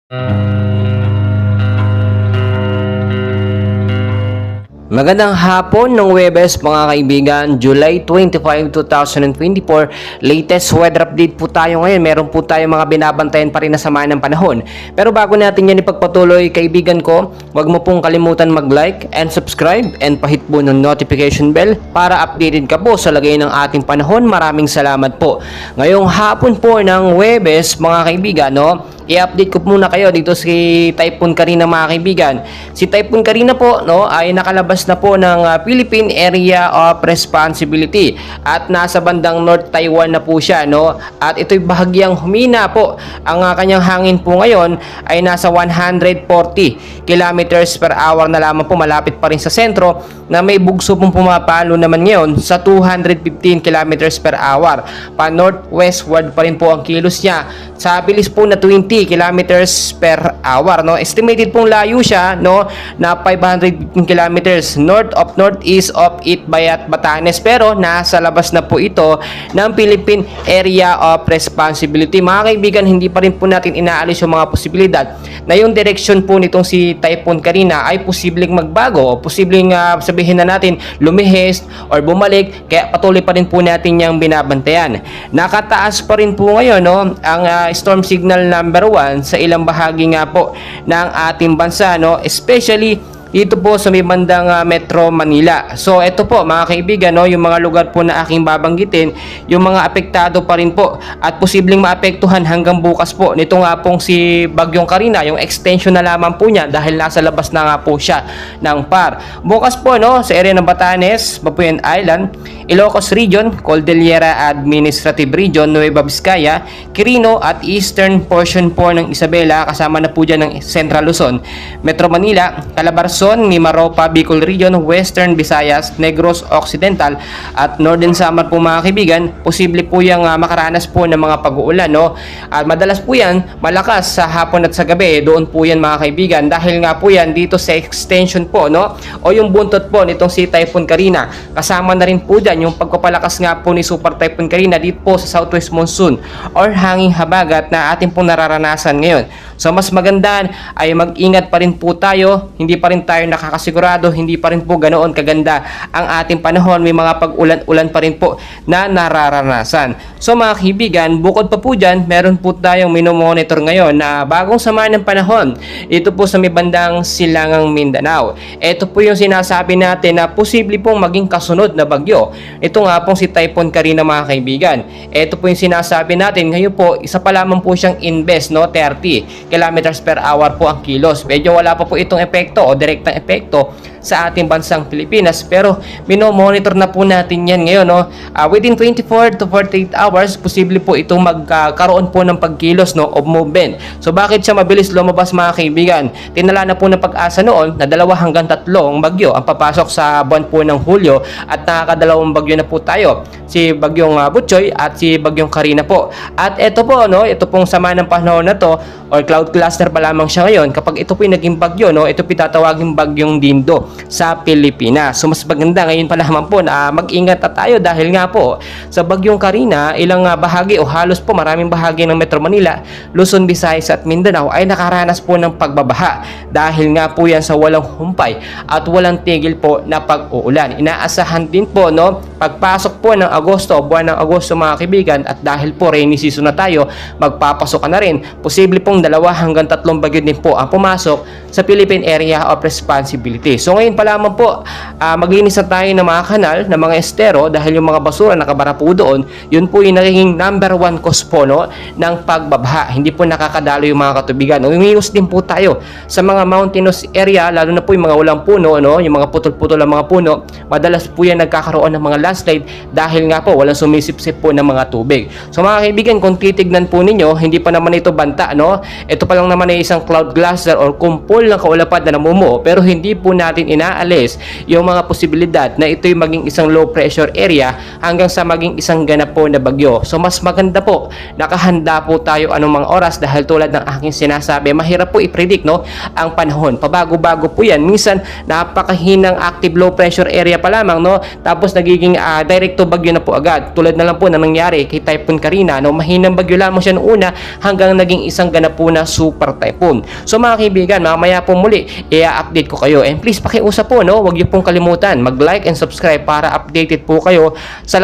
Magandang hapon ng Huwebes mga kaibigan, July 25, 2024. Latest weather update po tayo ngayon. Meron po tayong mga binabantayan pa rin na sama ng panahon. Pero bago natin yan ipagpatuloy, kaibigan ko, huwag mo pong kalimutan mag-like and subscribe and pahit po ng notification bell para updated ka po sa lagay ng ating panahon. Maraming salamat po. Ngayong hapon po ng Huwebes mga kaibigan, i-update ko muna kayo dito si Typhoon Carina mga kaibigan. Si Typhoon Carina po ay nakalabas na po ng Philippine Area of Responsibility at nasa bandang North Taiwan na po siya at ito'y bahagyang humina po. Ang kanyang hangin po ngayon ay nasa 140 kilometers per hour na lamang po, malapit pa rin sa sentro na may bugso pong pumapalo naman ngayon sa 215 kilometers per hour. Pa northwestward pa rin po ang kilos niya sa bilis po na 20 kilometers per hour. Estimated pong layo siya na 515 kilometers north of northeast of Itbayat, Batanes, pero nasa labas na po ito ng Philippine Area of Responsibility. Mga kaibigan, hindi pa rin po natin inaalis yung mga posibilidad na yung direction po nitong si Typhoon Carina ay posibleng magbago o posibleng sabihin na natin lumihis or bumalik, kaya patuloy pa rin po natin yung binabantayan. Nakataas pa rin po ngayon ang storm signal number 1 sa ilang bahagi nga po ng ating bansa, especially dito po sa may bandang Metro Manila. So ito po mga kaibigan, yung mga lugar po na aking babanggitin, yung mga apektado pa rin po at posibleng maapektuhan hanggang bukas po nito nga pong si Bagyong Carina, yung extension na lamang po niya dahil nasa labas na nga po siya ng PAR. Bukas po sa area ng Batanes, Babuyan Island, Ilocos Region, Cordillera Administrative Region, Nueva Vizcaya, Quirino at eastern portion po ng Isabela, kasama na po dyan ng Central Luzon, Metro Manila, Calabarzon, Mimaropa, Bicol Region, Western Visayas, Negros Occidental at Northern Samar po mga kaibigan. Posible po yung makaranas po ng mga pag-uulan, at madalas po yan malakas sa hapon at sa gabi. Doon po yan mga kaibigan dahil nga po yan dito sa extension po o yung buntot po nitong si Typhoon Carina. Kasama na rin po dyan yung pagpapalakas nga po ni Super Typhoon Carina dito po sa southwest monsoon or hanging habagat na ating pong nararanasan ngayon. So mas maganda ay mag-ingat pa rin po tayo, hindi pa rin tayo nakakasigurado, hindi pa rin po ganoon kaganda ang ating panahon, may mga pag-ulan-ulan pa rin po na nararanasan. So mga kaibigan, bukod pa po dyan, meron po tayong minomonitor ngayon na bagong sama ng panahon. Ito po sa may bandang Silangang Mindanao. Ito po yung sinasabi natin na posible pong maging kasunod na bagyo. Ito nga pong si Typhoon Carina mga kaibigan. Ito po yung sinasabi natin, ngayon po, isa pa lamang po siyang invest, 30 kilometers per hour po ang kilos. Medyo wala pa po itong epekto o direktang epekto sa ating bansang Pilipinas, pero minomonitor na po natin yan ngayon. Within 24 to 48 hours, posible po itong magkaroon po ng pagkilos of movement. So bakit siya mabilis lumabas mga kaibigan? Tinala na po ng Pag-asa noon na 2 hanggang 3 bagyo ang papasok sa buwan po ng Hulyo at nakakadalawang bagyo na po tayo. Si Bagyong Butchoy at si Bagyong Carina po. At ito po, ito pong sama ng panahon na to or cloud cluster pa lamang siya ngayon. Kapag ito po naging bagyo, ito pinatawagin Bagyong Dindo sa Pilipinas. So mas maganda ngayon pa naman po na mag-ingat na tayo dahil nga po sa Bagyong Carina, ilang bahagi o halos po maraming bahagi ng Metro Manila, Luzon, Visayas at Mindanao ay nakaranas po ng pagbabaha dahil nga po yan sa walang humpay at walang tigil po na pag-uulan. Inaasahan din po pagpasok po ng Agosto, buwan ng Agosto mga kaibigan, at dahil po rainy season na tayo, magpapasok ka na rin. Posible pong 2 hanggang 3 bagyo din po ang pumasok sa Philippine Area of Responsibility. So ngayon pa lamang po, maglinis na tayo ng mga kanal, ng mga estero dahil yung mga basura nakabara po doon, yun po yung naging number 1 cause po ng pagbabaha. Hindi po nakakadalo yung mga katubigan. Umiwas din po tayo sa mga mountainous area, lalo na po yung mga walang puno, yung mga putol-putol ng mga puno. Madalas po yan nagkakaroon ng mga landslide dahil nga po walang sumisipsip po ng mga tubig. So mga kaibigan, kung titignan po ninyo, hindi pa naman ito banta, ito pa lang naman ay isang cloud cluster or kumpol ng kaulapad na namumuo, pero hindi po natin natin inaalis yung mga posibilidad na ito'y maging isang low pressure area hanggang sa maging isang ganap po na bagyo. So mas maganda po, nakahanda po tayo anumang oras dahil tulad ng aking sinasabi, mahirap po i-predict no, ang panahon. Pabago-bago po yan. Minsan napakahinang active low pressure area pa lamang no, tapos nagiging direct to bagyo na po agad. Tulad na lang po na nangyari kay Typhoon Karina no, mahinang bagyo lamang siya noong una hanggang naging isang ganap po na super typhoon. So mga kaibigan, mamaya po muli i-update ko kayo, and please pakiusap po no, huwag niyo pong kalimutan mag-like and subscribe para updated po kayo sa